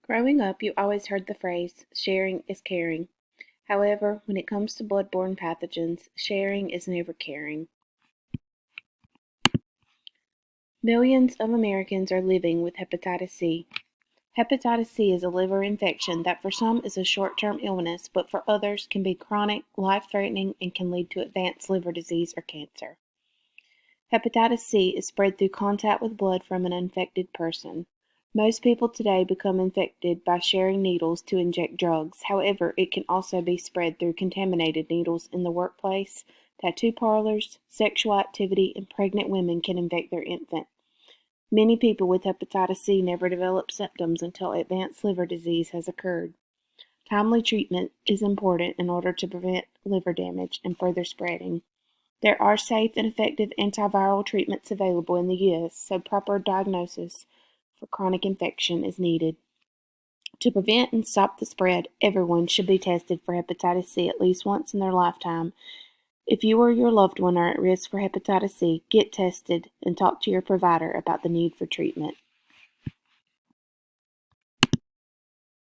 Growing up, you always heard the phrase, sharing is caring. However, when it comes to blood-borne pathogens, sharing is never caring. Millions of Americans are living with hepatitis C. Hepatitis C is a liver infection that for some is a short-term illness, but for others can be chronic, life-threatening, and can lead to advanced liver disease or cancer. Hepatitis C is spread through contact with blood from an infected person. Most people today become infected by sharing needles to inject drugs. However, it can also be spread through contaminated needles in the workplace, tattoo parlors, sexual activity, and pregnant women can infect their infant. Many people with hepatitis C never develop symptoms until advanced liver disease has occurred. Timely treatment is important in order to prevent liver damage and further spreading. There are safe and effective antiviral treatments available in the U.S., so proper diagnosis for chronic infection is needed. To prevent and stop the spread, everyone should be tested for hepatitis C at least once in their lifetime. If you or your loved one are at risk for hepatitis C, get tested and talk to your provider about the need for treatment.